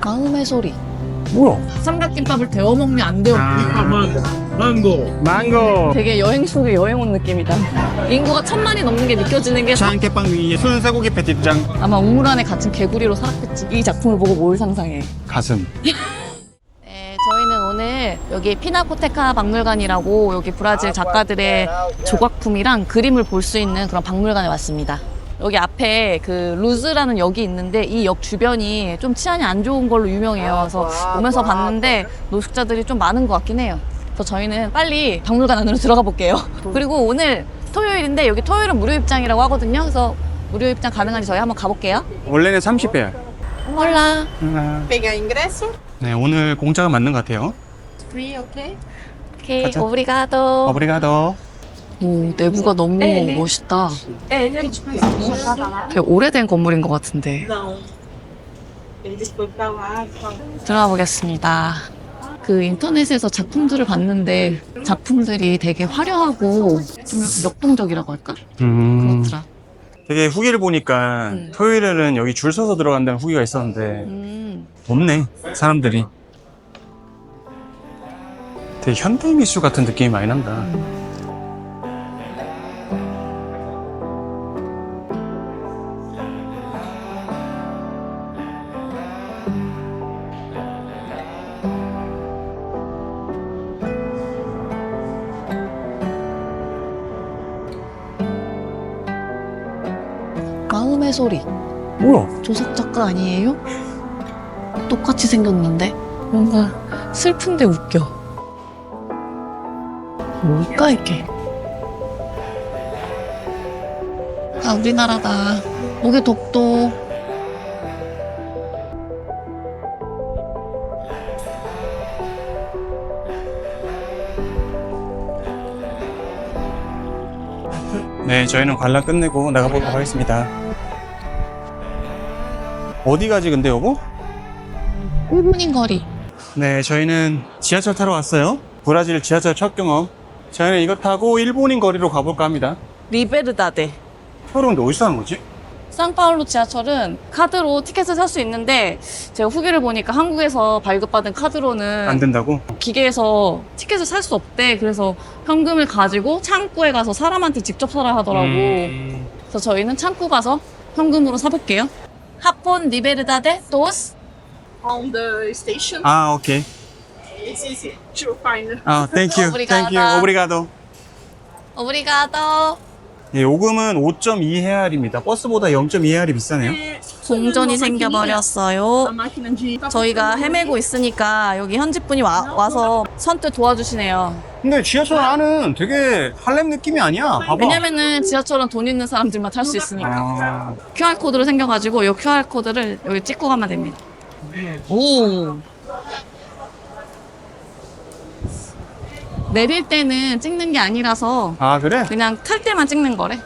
마음의 소리. 뭐야? 삼각김밥을 데워 먹냐 안 데워 먹냐. 망고. 되게 여행 속에 여행 온 느낌이다. 인구가 1000만이 넘는 게 느껴지는 게 샹깨빵 위에 순쇠고기 패티장. 아마 우물 안에 갇힌 개구리로 살았겠지. 이 작품을 보고 뭘 상상해. 가슴. 네, 저희는 오늘 여기 피나코테카 박물관이라고 여기 브라질 작가들의 조각품이랑 그림을 볼 수 있는 그런 박물관에 왔습니다. 여기 앞에 그 루즈라는 역이 있는데 이 역 주변이 좀 치안이 안 좋은 걸로 유명해요. 그래서 오면서 봤는데 노숙자들이 좀 많은 것 같긴 해요. 그래서 저희는 빨리 박물관 안으로 들어가 볼게요. 그리고 오늘 토요일인데 여기 토요일은 무료 입장이라고 하거든요. 그래서 무료 입장 가능한지 저희 한번 가볼게요. 원래는 30배야. 몰라. Pegar ingresso? 네, 오늘 공짜가 맞는 것 같아요. Free, ok? 오케이, 가자. 오브리가도. 오브리가도. 오, 내부가 너무 멋있다. 되게 오래된 건물인 것 같은데. Não. Eles foram pra lá. 들어가 보겠습니다. 그 인터넷에서 작품들을 봤는데 작품들이 되게 화려하고 좀 역동적이라고 할까? 그렇더라. 되게 후기를 보니까 토요일에는 여기 줄 서서 들어간다는 후기가 있었는데 없네, 사람들이. 되게 현대 미술 같은 느낌이 많이 난다. 마음의 소리. 뭐야? 조석 작가 아니에요? 똑같이 생겼는데 뭔가 슬픈데 웃겨. 뭘까 이게? 아, 우리나라다. 목에 독도. 네, 저희는 관람 끝내고 나가보도록 하겠습니다. 어디 가지 근데 여보? 1분인 거리. 네, 저희는 지하철 타러 왔어요. 브라질 지하철 첫 경험. 저희는 이거 타고 일본인 거리로 가볼까 합니다. 리베르다데. 서로 근데 어디서 하는 거지? 상파울루 지하철은 카드로 티켓을 살 수 있는데 제가 후기를 보니까 한국에서 발급받은 카드로는 안 된다고? 기계에서 티켓을 살 수 없대. 그래서 현금을 가지고 창구에 가서 사람한테 직접 사라 하더라고. 그래서 저희는 창구 가서 현금으로 사볼게요. 하폰 리베르다데 도스. On the station. 아, 오케이. It's easy to find. 아, 땡큐. 오브리가도. 땡큐. 오브리가도. 오브리가도. 예, 요금은 5.2헤알입니다. 버스보다 0.2헤알이 비싸네요. 동전이 생겨버렸어요. A máquina de. 저희가 헤매고 있으니까 여기 현지 분이 와서 선뜻 도와주시네요. 근데 지하철 안은 되게 할렘 느낌이 아니야. 봐봐. 왜냐면은 지하철은 돈 있는 사람들만 탈 수 있으니까. 아, QR코드로 생겨가지고 이 QR코드를 여기 찍고 가면 됩니다. 오. 내릴 때는 찍는 게 아니라서 아, 그래? 그냥 탈 때만 찍는 거래.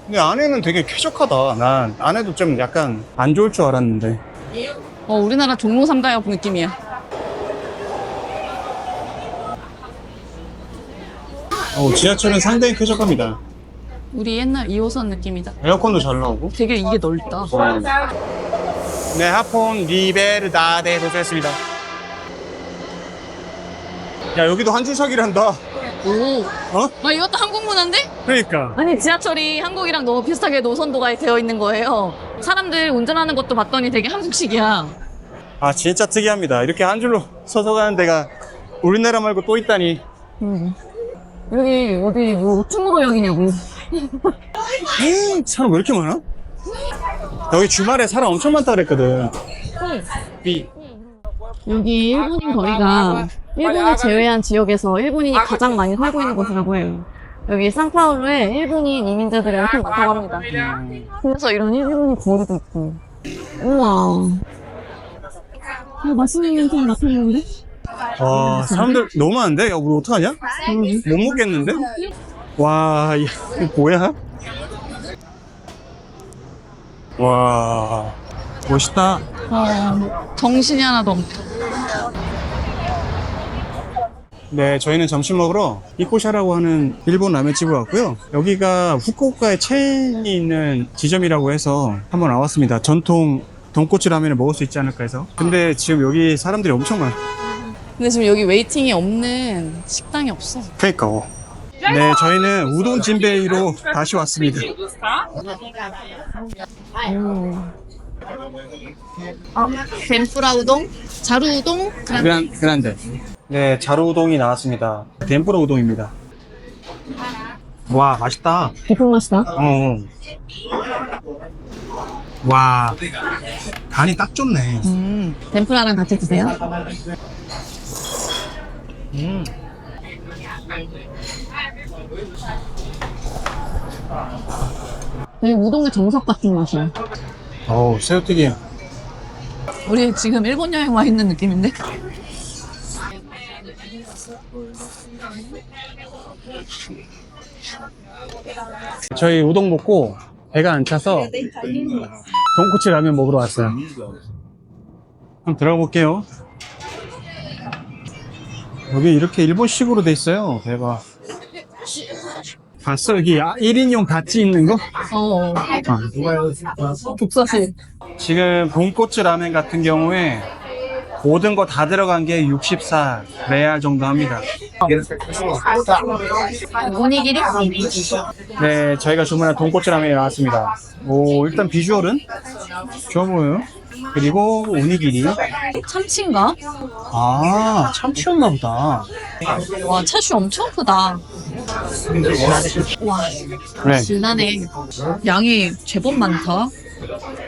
근데 안에는 되게 쾌적하다. 난 안에도 좀 약간 안 좋을 줄 알았는데. 우리나라 종로 3가역 느낌이야. 지하철은 상당히 쾌적합니다. 우리 옛날 2호선 느낌이다. 에어컨도 잘 나오고. 되게 이게 넓다. 네, 하폰 리베르다데 도착했습니다. 야, 여기도 한 줄 서기란다. 오. 어? 아, 이것도 한국 문화인데? 그러니까. 아니, 지하철이 한국이랑 너무 비슷하게 노선도가 되어 있는 거예요. 사람들 운전하는 것도 봤더니 되게 한국식이야. 아, 진짜 특이합니다. 이렇게 한 줄로 서서 가는 데가 우리나라 말고 또 있다니. 여기 어디 뭐 충무로역이냐고. 사람 왜 이렇게 많아? 여기 주말에 사람 엄청 많다 그랬거든. 여기 일본인 거리가 일본을 제외한 지역에서 일본인이 가장 많이 살고 있는 곳이라고 해요. 여기 상파울루에 일본인 이민자들이 엄청 많다고 합니다. 그래서 이런 일본인 거리도 있고. 우와. 맛있는 냄새 맡았는데? 와, 사람들 너무 많은데? 야, 우리 어떡하냐? 못 먹겠는데? 와, 이거 뭐야? 와, 멋있다. 정신이 하나도 없다. 네, 저희는 점심 먹으러 이코샤라고 하는 일본 라면집을 왔고요. 여기가 후쿠오카에 체인이 있는 지점이라고 해서 한번 와봤습니다. 전통 돈코츠 라면을 먹을 수 있지 않을까 해서. 근데 지금 여기 사람들이 엄청 많아. 근데 지금 여기 웨이팅이 없는 식당이 없어. 그러니까. 네, 저희는 우동 진베이로 다시 왔습니다. 덴푸라 우동, 자루 우동, 그란데. 네, 자루 우동이 나왔습니다. 덴푸라 우동입니다. 와, 맛있다. 깊은 맛이다. 와, 간이 딱 좋네. 덴푸라랑 같이 드세요. 되게 우동의 정석 같은 맛이야. 어우, 새우튀김. 우리 지금 일본 여행 와 있는 느낌인데? 저희 우동 먹고 배가 안 차서 돈코츠 라면 먹으러 왔어요. 한번 들어가 볼게요. 여기 이렇게 일본식으로 돼 있어요. 대박. 봤어? 여기 1인용 다찌 있는 거? 독서실. 지금 돈코츠 라면 같은 경우에 모든 거 다 들어간 게 64 레알 정도 합니다. 오니기리? 네, 저희가 주문한 돈코츠 라면이 나왔습니다. 오, 일단 비주얼은 좋아 보여요. 그리고 오니기리. 참치인가? 아, 참치였나 보다. 와, 차슈 엄청 크다. 와, 네, 진하네. 양이 제법 많다.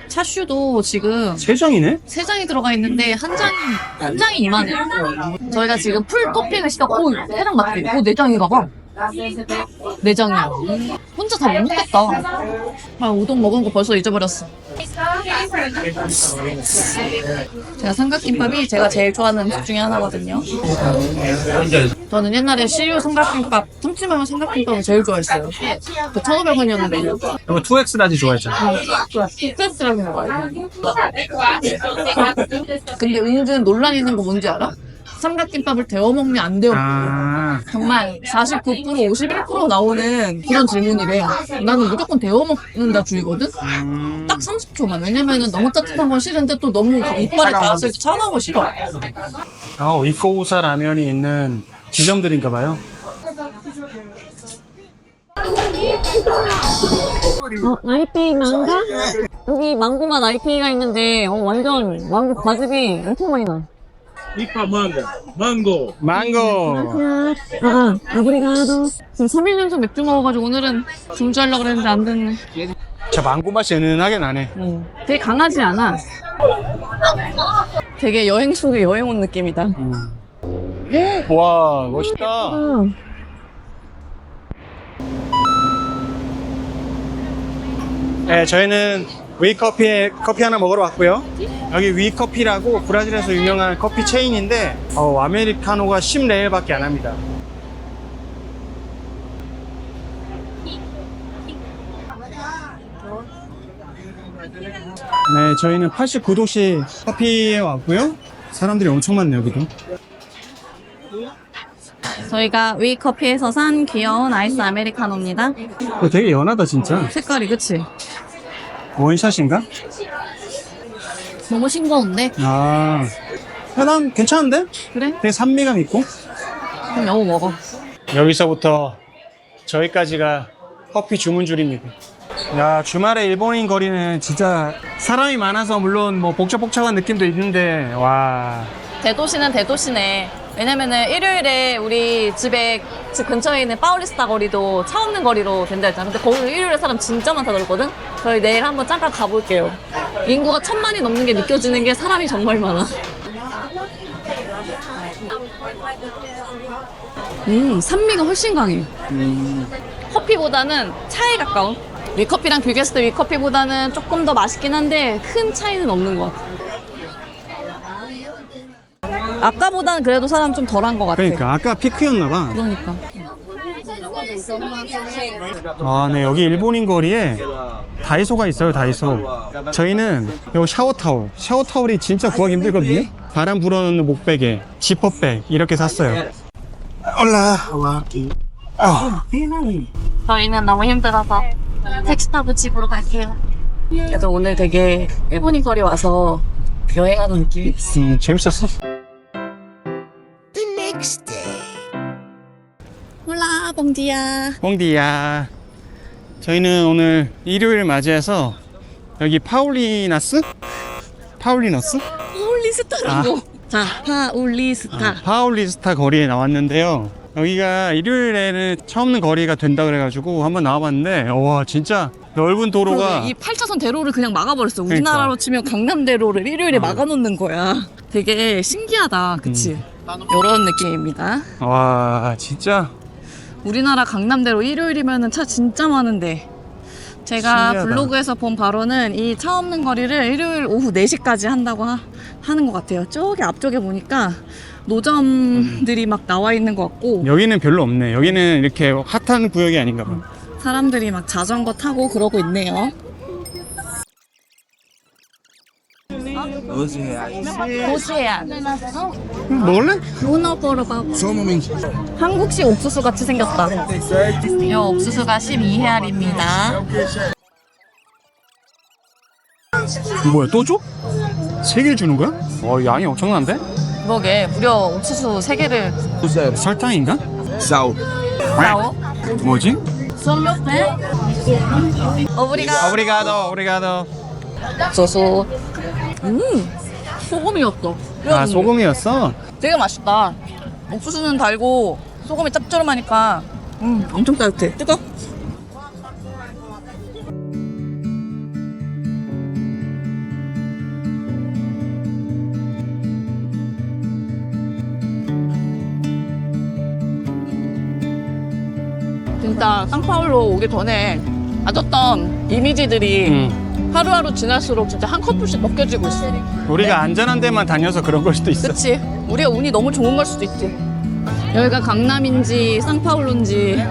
차슈도 지금 세 장이네? 3장이 들어가 있는데 한 장이 이만해. 저희가 지금 풀 토핑을 시켰고, 3장 맞지? 4장인가 봐. 4장이야. 혼자 다 못 먹겠다. 아, 우동 먹은 거 벌써 잊어버렸어. 제가 삼각김밥이 제가 제일 좋아하는 음식 중에 하나거든요. 저는 옛날에 CU 삼각김밥, 참치마요 삼각김밥을 제일 좋아했어요. 그 1,500원이었는데. 이거 2X 라지 좋아했잖아. 스트레스라는 거예요. 근데 은근 논란 있는 거 뭔지 알아? 삼각김밥을 데워 먹냐 안 데워 먹냐. 아, 정말 49% 51% 나오는 그런 질문이래. 나는 무조건 데워 먹는다 주의거든. 딱 30초만. 왜냐면은 너무 따뜻한 건 싫은데 또 너무 이빨에 닿았을 때 차가운 거 싫어. 이코우사 라면이 있는 지점들인가 봐요. 나이페이 망가? 여기 망고맛 나이페이가 있는데 완전 망고 과즙이 엄청 많이 나. Ipa mango. 망고. 아브리가도. 지금 3일 연속 맥주 먹어가지고 오늘은 중주하려고 그랬는데 안 됐네. 저 망고 맛이 은은하게 나네. 되게 강하지 않아. 되게 여행 속에 여행 온 느낌이다. 와, 멋있다. 네, 저희는 위커피에 커피 하나 먹으러 왔고요. 여기 위커피라고 브라질에서 유명한 커피 체인인데 아메리카노가 10레일밖에 안 합니다. 네, 저희는 89도씨 커피에 왔고요. 사람들이 엄청 많네요, 여기도. 저희가 위커피에서 산 귀여운 아이스 아메리카노입니다. 되게 연하다, 진짜. 색깔이 그치? 원샷인가? 너무 싱거운데? 아, 난 괜찮은데? 그래? 되게 산미감 있고. 그럼 여보 먹어. 여기서부터 저기까지가 커피 주문줄입니다. 야, 주말에 일본인 거리는 진짜 사람이 많아서 물론 뭐 복잡복잡한 느낌도 있는데, 와. 대도시는 대도시네. 왜냐면은 일요일에 우리 집 근처에 있는 파울리스타 거리도 차 없는 거리로 된다 했잖아. 근데 거기 일요일에 사람 진짜 많다 그러거든? 저희 내일 한번 잠깐 가볼게요. 인구가 1,000만이 넘는 게 느껴지는 게 사람이 정말 많아. 산미가 훨씬 강해. 커피보다는 차에 가까운. 위커피랑 비교했을 때 위커피보다는 조금 더 맛있긴 한데 큰 차이는 없는 것 같아. 아까보다는 그래도 사람 좀 덜한 것 같아. 그러니까 아까 피크였나봐. 그러니까. 아, 네, 여기 일본인 거리에 다이소가 있어요, 다이소. 저희는 요 샤워타올이 진짜 구하기 힘들거든요. 바람 불어넣는 목베개, 지퍼백 이렇게 샀어요. 저희는 너무 힘들어서 택시 타고 집으로 갈게요. 그래서 오늘 되게 일본인 거리 와서 여행하는 느낌이 재밌었어. 홀라 봉디야. 뽕디야. 저희는 오늘 일요일 맞이해서 여기 파울리너스? 파울리스타라고. 자, 파울리스타. 파울리스타 거리에 나왔는데요. 여기가 일요일에는 차 없는 거리가 된다 그래가지고 한번 나와봤는데 와 진짜 넓은 도로가 이 8차선 대로를 그냥 막아버렸어. 우리나라로 치면 강남대로를 일요일에 막아놓는 거야. 되게 신기하다, 그치? 이런 느낌입니다. 와 진짜 우리나라 강남대로 일요일이면 차 진짜 많은데 제가 신기하다. 블로그에서 본 바로는 이 차 없는 거리를 일요일 오후 4시까지 한다고 하는 것 같아요. 저기 앞쪽에 보니까 노점들이 막 나와 있는 것 같고 여기는 별로 없네. 여기는 이렇게 핫한 구역이 아닌가 봐. 사람들이 막 자전거 타고 그러고 있네요. 고수해안 먹을래? 문어버러가 한국식 옥수수 같이 생겼다. 이 옥수수가 12헤알입니다. 뭐야 또 줘? 3개를 주는 거야? 양이 엄청난데? 그러게 무려 옥수수 3개를 설탕인가? 싸워? 뭐지? 오브리가도. 옥수수 소금이었어. 아 소금이었어? 되게 맛있다. 옥수수는 달고 소금이 짭조름하니까 엄청 따뜻해. 뜨거? 진짜 상파울로 오기 전에 가졌던 이미지들이 하루하루 지날수록 진짜 한 커플씩 벗겨지고 있어. 우리가 안전한 데만 다녀서 그런 걸 수도 있어. 그치? 우리가 운이 너무 좋은 걸 수도 있지. 여기가 강남인지 상파울로인지.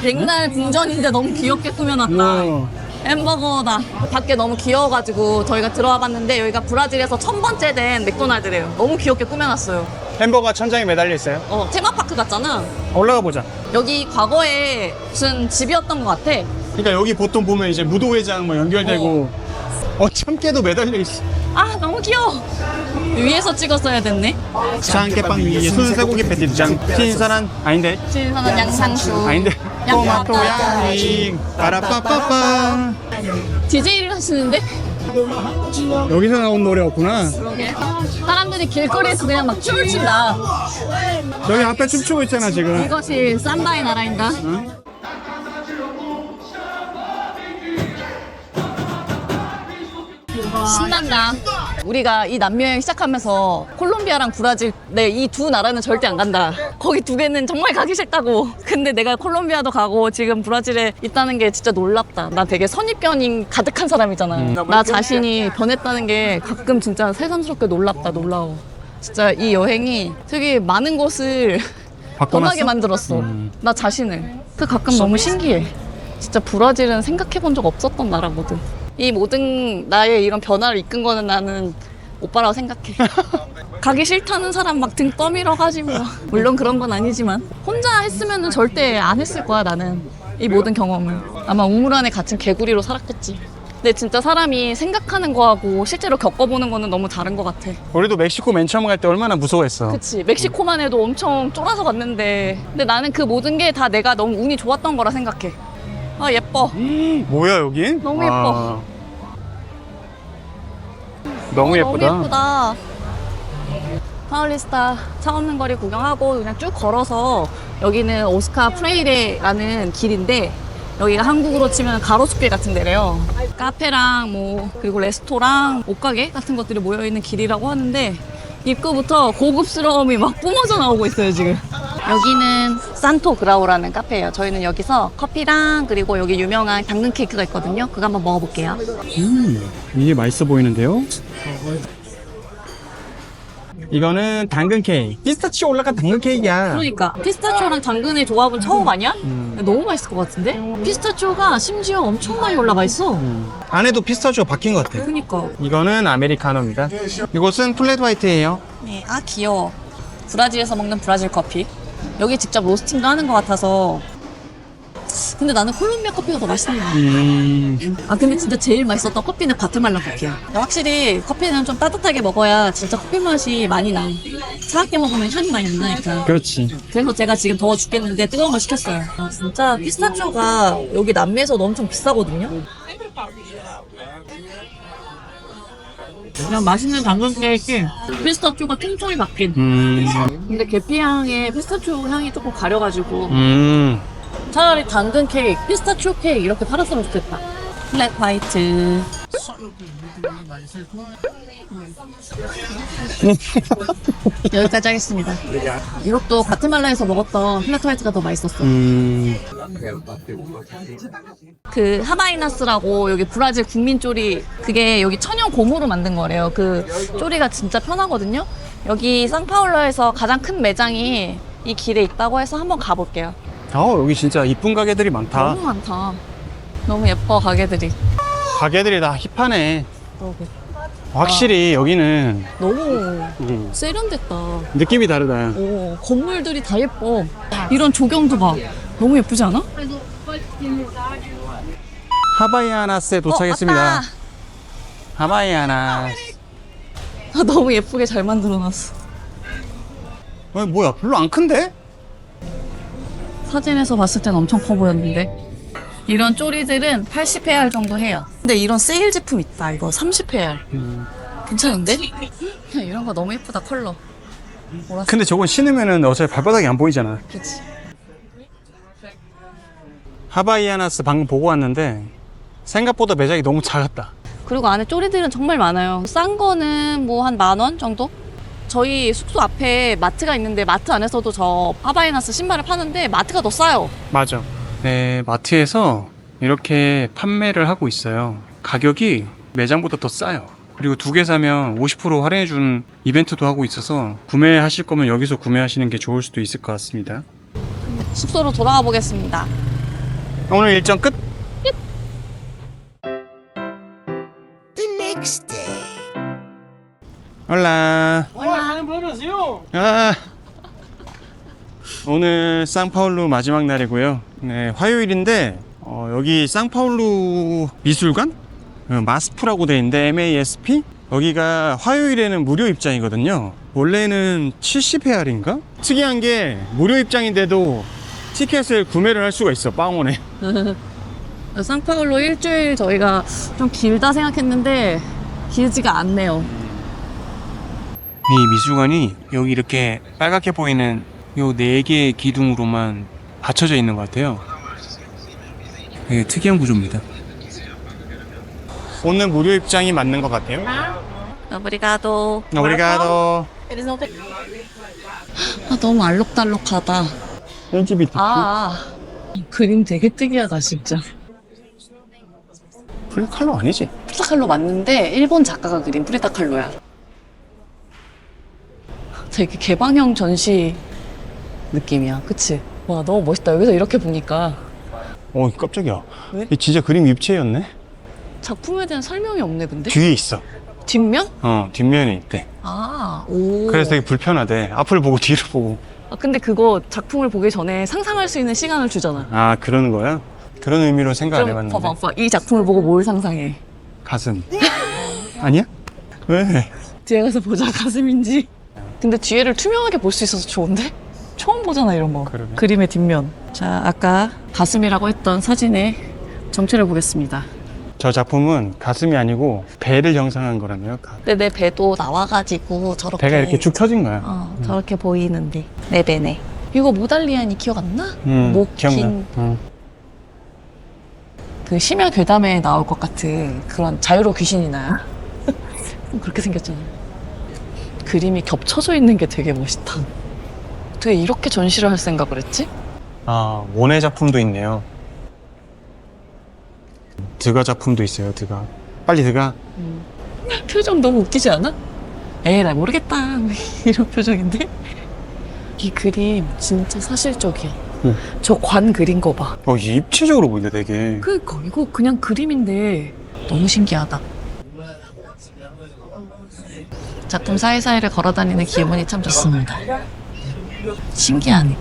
백날 궁전인데 너무 귀엽게 꾸며놨다. 햄버거다. 밖에 너무 귀여워가지고 저희가 들어와 봤는데 여기가 브라질에서 1000번째 된 맥도날드래요. 너무 귀엽게 꾸며놨어요. 햄버거 천장에 매달려 있어요. 테마파크 같잖아. 올라가 보자. 여기 과거에 무슨 집이었던 것 같아. 그러니까 여기 보통 보면 이제 무도회장 뭐 연결되고 참깨도 매달려 있어. 아 너무 귀여워. 위에서 찍었어야 됐네. 참깨빵 위에 순세고기 패티장. 신선한 아닌데. 신선한 양상추. 아닌데. 양파. 토마토 양이 빠라빠빠빠. DJ를 하시는데? 여기서 나온 노래였구나. 사람들이 길거리에서 그냥 막 춤을 춘다. 여기 앞에 춤추고 있잖아 지금. 이것이 삼바의 나라인가? 신난다. 우리가 이 남미 여행 시작하면서 콜롬비아랑 브라질 이 두 나라는 절대 안 간다. 거기 두 개는 정말 가기 싫다고. 근데 내가 콜롬비아도 가고 지금 브라질에 있다는 게 진짜 놀랍다. 나 되게 선입견이 가득한 사람이잖아. 나 자신이 변했다는 게 가끔 진짜 새삼스럽게 놀랍다. 놀라워. 진짜 이 여행이 되게 많은 것을 변하게 만들었어. 나 자신을. 그 가끔 너무 신기해. 진짜 브라질은 생각해 본 적 없었던 나라거든. 이 모든 나의 이런 변화를 이끈 거는 나는 오빠라고 생각해. 가기 싫다는 사람 막 등 떠밀어 가지고. 물론 그런 건 아니지만 혼자 했으면 절대 안 했을 거야 나는. 이 모든 경험을 아마 우물 안에 갇힌 개구리로 살았겠지. 근데 진짜 사람이 생각하는 거하고 실제로 겪어보는 거는 너무 다른 것 같아. 우리도 멕시코 맨 처음 갈 때 얼마나 무서워했어. 그치. 멕시코만 해도 엄청 쫄아서 갔는데 근데 나는 그 모든 게 다 내가 너무 운이 좋았던 거라 생각해. 아 예뻐. 뭐야 여기? 너무 예뻐. 너무 예쁘다. 너무 예쁘다. 파울리스타 차 없는 거리 구경하고 그냥 쭉 걸어서 여기는 오스카 프레이레라는 길인데 여기가 한국으로 치면 가로수길 같은 데래요. 카페랑 뭐 그리고 레스토랑, 옷가게 같은 것들이 모여있는 길이라고 하는데 입구부터 고급스러움이 막 뿜어져 나오고 있어요 지금. 여기는 산토 그라우라는 카페예요. 저희는 여기서 커피랑 그리고 여기 유명한 당근 케이크가 있거든요. 그거 한번 먹어볼게요. 이게 맛있어 보이는데요? 이거는 당근 케이크. 피스타치오 올라간 당근 케이크야. 그러니까 피스타치오랑 당근의 조합은 처음 아니야? 너무 맛있을 것 같은데? 피스타치오가 심지어 엄청 많이 올라가 있어. 안에도 피스타치오 박힌 것 같아. 그러니까. 이거는 아메리카노입니다. 이곳은 플랫 화이트예요. 네, 아 귀여워. 브라질에서 먹는 브라질 커피. 여기 직접 로스팅도 하는 것 같아서. 근데 나는 콜롬비아 커피가 더 맛있는 것 같아. 아 근데 진짜 제일 맛있었던 커피는 과테말라 커피야. 확실히 커피는 좀 따뜻하게 먹어야 진짜 커피 맛이 많이 나. 차갑게 먹으면 향이 많이 안 나니까. 그렇지. 그래서 제가 지금 더워 죽겠는데 뜨거운 걸 시켰어요. 아, 진짜 피스타치오가 여기 남미에서도 엄청 비싸거든요. 그냥 맛있는 당근 케이크 피스타치오가 통통이 박힌. 근데 계피향에 피스타치오 향이 조금 가려가지고 차라리 당근 케이크, 피스타치오 케이크 이렇게 팔았으면 좋겠다. 플랫 화이트. 여기까지 하겠습니다. 이것도 과테말라에서 먹었던 플랫 화이트가 더 맛있었어. 그 하바이나스라고 여기 브라질 국민 쪼리, 그게 여기 천연 고무로 만든 거래요. 그 쪼리가 진짜 편하거든요. 여기 상파울로에서 가장 큰 매장이 이 길에 있다고 해서 한번 가볼게요. 여기 진짜 이쁜 가게들이 많다. 너무 많다. 너무 예뻐 가게들이. 가게들이 다 힙하네. 그러게. 확실히 여기는 너무 세련됐다. 느낌이 다르다. 오, 건물들이 다 예뻐. 이런 조경도 봐. 너무 예쁘지 않아? 하바이아나스에 도착했습니다. 왔다. 하바이아나스. 아, 너무 예쁘게 잘 만들어놨어. 뭐야, 별로 안 큰데? 사진에서 봤을 땐 엄청 커 보였는데. 이런 쪼리들은 80회알 정도 해요. 근데 이런 세일 제품 있다. 이거 30회알. 괜찮은데? 이런 거 너무 예쁘다, 컬러. 보라색. 근데 저건 신으면은 어차피 발바닥이 안 보이잖아. 그치. 하바이아나스 방금 보고 왔는데 생각보다 매장이 너무 작았다. 그리고 안에 쪼리들은 정말 많아요. 싼 거는 뭐 한 10,000원 정도? 저희 숙소 앞에 마트가 있는데 마트 안에서도 저 하바이나스 신발을 파는데 마트가 더 싸요. 맞아. 네, 마트에서 이렇게 판매를 하고 있어요. 가격이 매장보다 더 싸요. 그리고 2개 사면 50% 할인해주는 이벤트도 하고 있어서 구매하실 거면 여기서 구매하시는 게 좋을 수도 있을 것 같습니다. 숙소로 돌아가 보겠습니다. 오늘 일정 끝! 올라. 아, 오늘 상파울루 마지막 날이고요. 네, 화요일인데 여기 상파울루 미술관? 마스프라고 돼 있는데 MASP? 여기가 화요일에는 무료 입장이거든요. 원래는 70회알인가? 특이한 게 무료 입장인데도 티켓을 구매를 할 수가 있어, 빵원에. 상파울로 일주일 저희가 좀 길다 생각했는데 길지가 않네요. 이 미술관이 여기 이렇게 빨갛게 보이는 요 4개의 기둥으로만 받쳐져 있는 것 같아요. 되게 특이한 구조입니다. 오늘 무료 입장이 맞는 것 같아요. 오브리가도. 오브리가도. 아, 너무 알록달록하다. LGBT. 그림 되게 특이하다 진짜. 프리다 칼로 아니지? 프리다 칼로 맞는데 일본 작가가 그린 프리다 칼로야. 되게 개방형 전시 느낌이야. 그치? 와, 너무 멋있다. 여기서 이렇게 보니까. 깜짝이야. 왜? 이 진짜 그림 입체였네? 작품에 대한 설명이 없네, 근데? 뒤에 있어. 뒷면? 뒷면에 있대. 오. 그래서 되게 불편하대. 앞을 보고 뒤를 보고. 근데 그거 작품을 보기 전에 상상할 수 있는 시간을 주잖아. 그러는 거야? 그런 의미로 생각 안 그럼 해봤는데. 봐봐. 이 작품을 보고 뭘 상상해? 가슴. 아니야? 왜? 뒤에 가서 보자, 가슴인지. 근데 뒤에를 투명하게 볼 수 있어서 좋은데? 처음 보잖아, 이런 거. 그러게. 그림의 뒷면. 자, 아까 가슴이라고 했던 사진의 정체를 보겠습니다. 저 작품은 가슴이 아니고 배를 형상한 거라네요. 근데 내 배도 나와가지고 저렇게. 배가 이렇게 쭉 펴진 거야. 저렇게 보이는데. 내 배네. 이거 모달리안이 기억 안 나? 기억나. 그 심야 괴담에 나올 것 같은 그런 자유로 귀신이 나요. 그렇게 생겼잖아. 그림이 겹쳐져 있는 게 되게 멋있다. 어떻게 이렇게 전시를 할 생각을 했지? 원의 작품도 있네요. 드가 작품도 있어요, 드가. 빨리 드가. 표정 너무 웃기지 않아? 에이, 나 모르겠다. 이런 표정인데? 이 그림 진짜 사실적이야. 저 관 그린 거 봐. 입체적으로 보인다, 되게. 그니까 이거 그냥 그림인데 너무 신기하다. 작품 사이사이를 걸어다니는 기분이 참 좋습니다. 신기하네.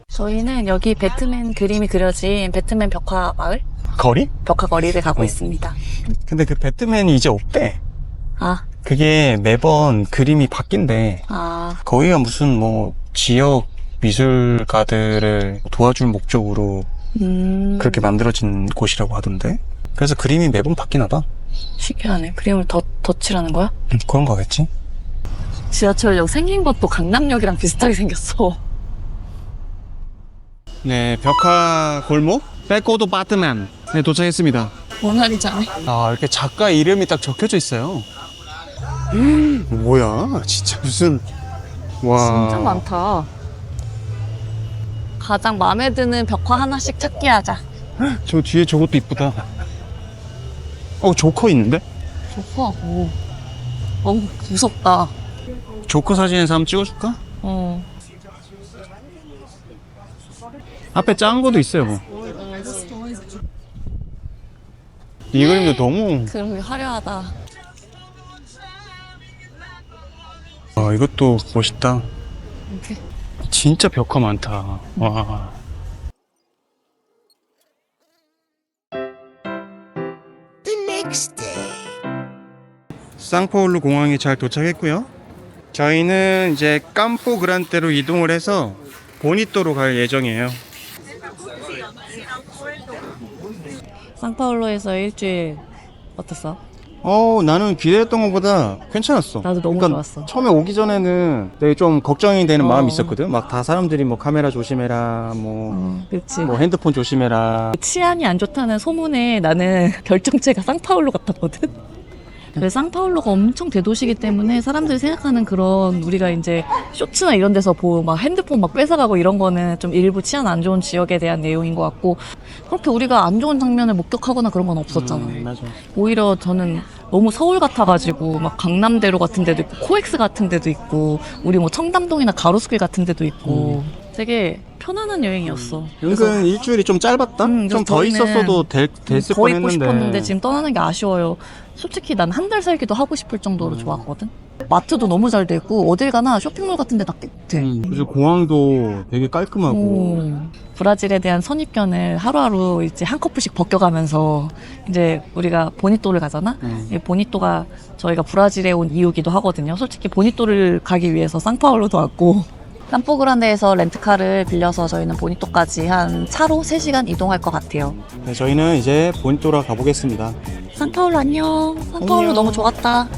저희는 여기 배트맨 그림이 그려진 배트맨 벽화 마을? 거리? 벽화 거리를 가고 있습니다. 근데 그 배트맨이 이제 없대. 아, 그게 매번 그림이 바뀐대. 아, 거기가 무슨 뭐 지역 미술가들을 도와줄 목적으로 그렇게 만들어진 곳이라고 하던데. 그래서 그림이 매번 바뀌나 봐. 신기하네. 그림을 덧칠하는 거야? 그런 거겠지? 지하철역 생긴 것도 강남역이랑 비슷하게 생겼어. 네, 벽화 골목 백고도 바트맨 네, 도착했습니다. 모나리자네. 아, 이렇게 작가 이름이 딱 적혀져 있어요. 뭐야, 진짜 무슨 와. 진짜 많다. 가장 마음에 드는 벽화 하나씩 찾기 하자. 저 뒤에 저것도 이쁘다. 조커 있는데? 좋고. 무섭다. 조커 사진에서 한번 찍어줄까? 앞에 작은 것도 있어요, 뭐. 이 그림도 너무. 그림이 화려하다. 이것도 멋있다. 이렇게. 진짜 벽화 많다. 와. 상파울루 공항에 잘 도착했고요. 저희는 이제 캄포 그란테로 이동을 해서 보니또로 갈 예정이에요. 상파울로에서 일주일 어땠어? 나는 기대했던 것보다 괜찮았어. 나도 너무 좋았어. 처음에 오기 전에는 되게 좀 걱정이 되는 마음이 있었거든. 막 다 사람들이 뭐 카메라 조심해라, 그치. 뭐 핸드폰 조심해라. 치안이 안 좋다는 소문에 나는 결정체가 상파울로 같았거든. 그래서 상파울로가 엄청 대도시이기 때문에 사람들이 생각하는 그런 우리가 이제 쇼츠나 이런 데서 막 핸드폰 막 뺏어가고 이런 거는 좀 일부 치안 안 좋은 지역에 대한 내용인 것 같고 그렇게 우리가 안 좋은 장면을 목격하거나 그런 건 없었잖아. 맞아. 오히려 저는 너무 서울 같아가지고 막 강남대로 같은 데도 있고 코엑스 같은 데도 있고 우리 뭐 청담동이나 가로수길 같은 데도 있고 되게 편안한 여행이었어. 은근 일주일이 좀 짧았다? 좀 더 저희는 있었어도 됐을 더 있고 뻔했는데. 싶었는데 지금 떠나는 게 아쉬워요. 솔직히 난 한 달 살기도 하고 싶을 정도로 좋았거든. 마트도 너무 잘 돼 있고 어딜 가나 쇼핑몰 같은 데 다 깨끗해. 그래서 공항도 되게 깔끔하고. 브라질에 대한 선입견을 하루하루 이제 한 커플씩 벗겨가면서 이제 우리가 보니또를 가잖아. 이 보니또가 저희가 브라질에 온 이유기도 하거든요. 솔직히 보니또를 가기 위해서 상파울로도 왔고 캄포그란데에서 렌트카를 빌려서 저희는 보니또까지 한 차로 3시간 이동할 것 같아요. 네, 저희는 이제 보니또로 가보겠습니다. 상파울로 안녕. 상파울로 안녕. 너무 좋았다.